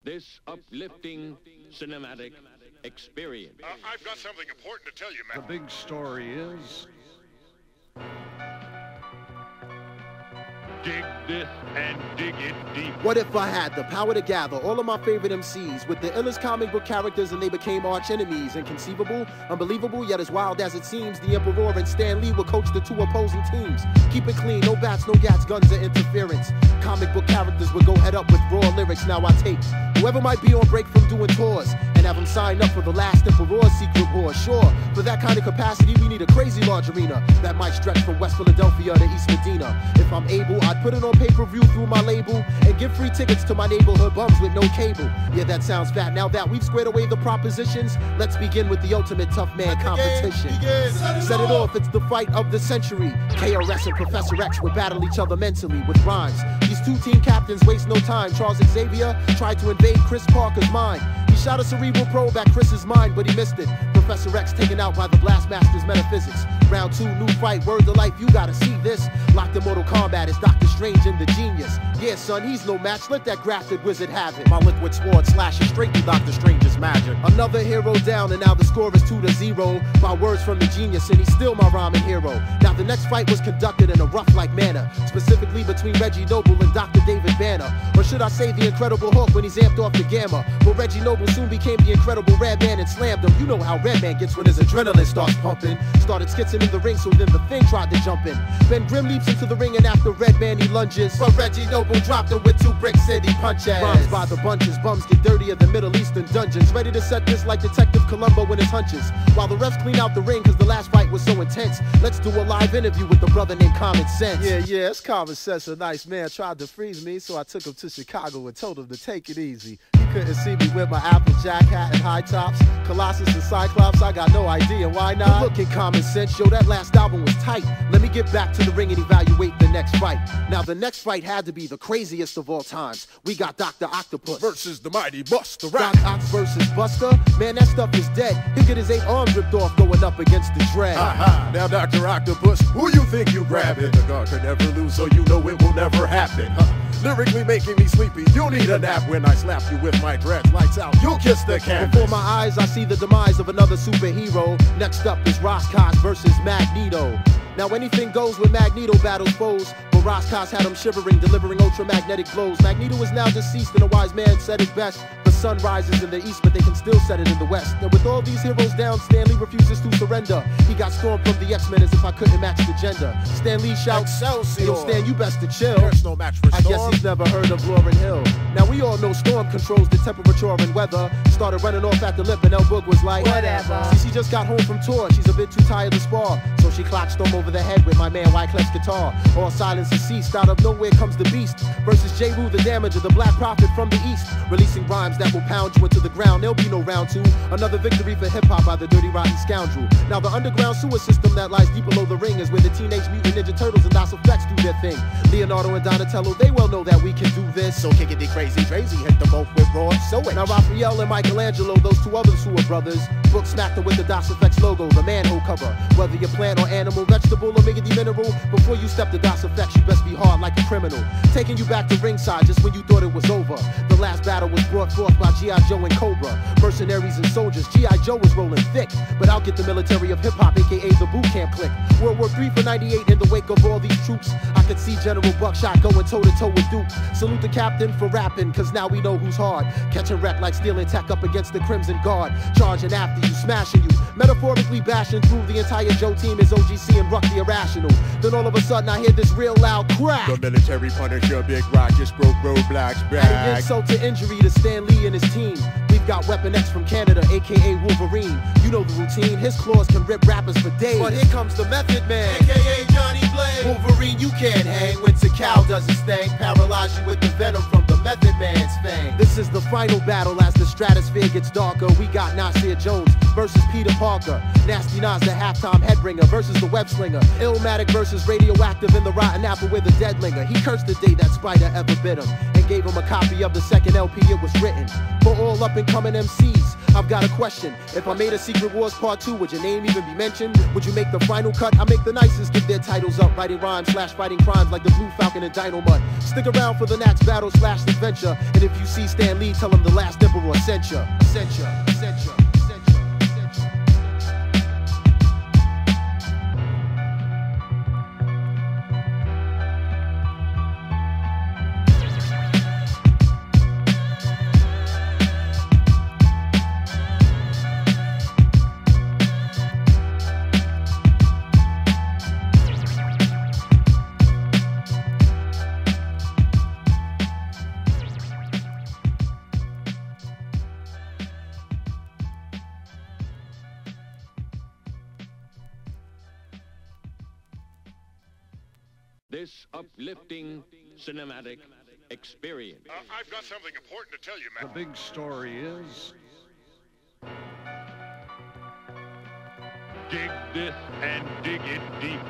this uplifting cinematic experience. I've got something important to tell you, man. The big story is... Dig this and dig it deep. What if I had the power to gather all of my favorite MCs with the illest comic book characters and they became arch enemies? Inconceivable, unbelievable, yet as wild as it seems, the Emperor and Stan Lee will coach the two opposing teams. Keep it clean, no bats, no gats, guns, or interference. Comic book characters would go head up with raw lyrics. Now I take whoever might be on break from doing tours and have them sign up for the last Emperor's secret war. Sure, for that kind of capacity we need a crazy large arena that might stretch from West Philadelphia to East Medina. If I'm able, I'd put it on pay-per-view through my label and give free tickets to my neighborhood bums with no cable. Yeah, that sounds fat. Now that we've squared away the propositions, let's begin with the ultimate tough man competition. Set it off, it's the fight of the century. KRS and Professor X would battle each other mentally with rhymes. These two team captains waste no time. Charles Xavier tried to invade Chris Parker's mind. He shot a cerebral probe at Chris's mind, but he missed it. Professor X taken out by the Blastmaster's metaphysics. Round 2, new fight, word to life, you gotta see this. Locked in Mortal Kombat is Doctor Strange and the Genius. Yeah, son, he's no match, let that grafted wizard have it. My liquid sword slashes straight through Doctor Strange's magic. Another hero down, and now the score is 2-0. By words from the Genius, and he's still my rhyming hero. Now the next fight was conducted in a rough-like manner, specifically between Reggie Noble and Dr. David Banner. Or should I say the Incredible Hulk when he's amped off the gamma? But Reggie Noble soon became the Incredible Redman and slammed him. You know how Redman gets when his adrenaline starts pumping. Started skitzing in the ring, so then the Thing tried to jump in. Ben Grimm leaps into the ring, and after Redman he lunges, but Reggie Noble dropped him with 2 Brick City punches. Rhymes by the bunches, bums get dirtier than Middle Eastern dungeons. Ready to set this like Detective Columbo in his hunches. While the refs clean out the ring, cause the last fight was so intense, let's do a live interview with the brother named Common Sense. Yeah, it's Common Sense. A nice man tried to freeze me, so I took him to Chicago and told him to take it easy. He couldn't see me with my Applejack hat and high tops. Colossus and Cyclops, I got no idea why not. Good looking Common Sense, yo, that last album was tight. Let me get back to the ring and evaluate the next fight. Now the next fight had to be the craziest of all times. We got Dr. Octopus Versus the mighty Buster Doc Ox versus Buster? Man, that stuff is dead. He'll get his 8 arms ripped off going up against the Dread. Now Dr. Octopus, who you think you grabbing? The God can never lose, so you know it will never happen. Lyrically making me sleepy, you'll need a nap when I slap you with my dreads. Lights out, you'll kiss the canvas. Before my eyes, I see the demise of another superhero. Next up is Roscos versus Magneto. Now anything goes when Magneto battles foes, but Roscos had him shivering, delivering ultramagnetic blows. Magneto is now deceased, and a wise man said it best. The sun rises in the east, but they can still set it in the west. And with all these heroes down, Stan Lee refuses to surrender. He got stormed from the X-Men as if I couldn't match the gender. Stan Lee shouts, Excelsior. yo, Stan, you best to chill. There's no match for I Storm. guess he's never heard of Lauryn Hill. Now we all know Storm controls the temperature and weather. Started running off at the lip, and El Boog was like, whatever. See, she just got home from tour, she's a bit too tired to spar, so she clocked Storm over the head with my man Wyclef's guitar. All silence has ceased, out of nowhere comes the beast versus J. Rue the Damager, the Black Prophet from the east, releasing rhymes that will pound you into the ground. There'll be no round 2. Another victory for hip-hop by the Dirty Rotten Scoundrel. Now the underground sewer system that lies deep below the ring is where the Teenage Mutant Ninja Turtles and DOS Effects do their thing. Leonardo and Donatello, they well know that we can do this, so kick it the crazy crazy, hit them both with raw, so it. Now Raphael and Michelangelo, those 2 others who are brothers, Book smacked them with the DOS Effects logo, the manhole cover. Whether you're plant or animal, vegetable or miggity mineral, before you step to DOS Effects, you best be hard like a criminal. Taking you back to ringside just when you thought it was over. The last battle was brought forth by G.I. Joe and Cobra. Mercenaries and soldiers, G.I. Joe was rolling thick, but I'll get the military of hip-hop, aka the boot camp clique. World War III for 98, in the wake of all these troops, I could see General Buckshot going toe-to-toe with Duke. Salute the captain for rapping, cause now we know who's hard. Catching wreck like stealing tech up against the Crimson Guard. Charging after you, smashing you, metaphorically bashing through the entire Joe team is OGC and Ruck the Irrational. Then all of a sudden I hear this real loud crack. The military Punisher, Big Rock, just broke Roadblock's back. Adding insult to injury to Stan Lee and his team. We've got Weapon X from Canada, aka Wolverine. You know the routine, his claws can rip rappers for days. But here comes the Method Man, aka Johnny Blaze. Wolverine, you can't hang when Tikal does his thing. Paralyze you with the venom from the Method Man's fang. This is the final battle as the stratosphere gets darker. We got Nasir Jones versus Peter Parker. Nasty Nas the halftime headbringer versus the web slinger. Illmatic versus radioactive in the rotten apple with a dead linger. He cursed the day that spider ever bit him and gave him a copy of the second LP it was written. For all up and coming MCs, I've got a question. If I made a Secret Wars Part 2, would your name even be mentioned? Would you make the final cut? I make the nicest give their titles up, writing rhymes / fighting crimes like the Blue Falcon and Dino Mud. Stick around for the next battle / adventure. And if you see Stan Lee, tell him the last emperor sent ya. Sent ya. Sent ya. This uplifting cinematic experience. I've got something important to tell you, The man. big story is Dig this and dig it deep.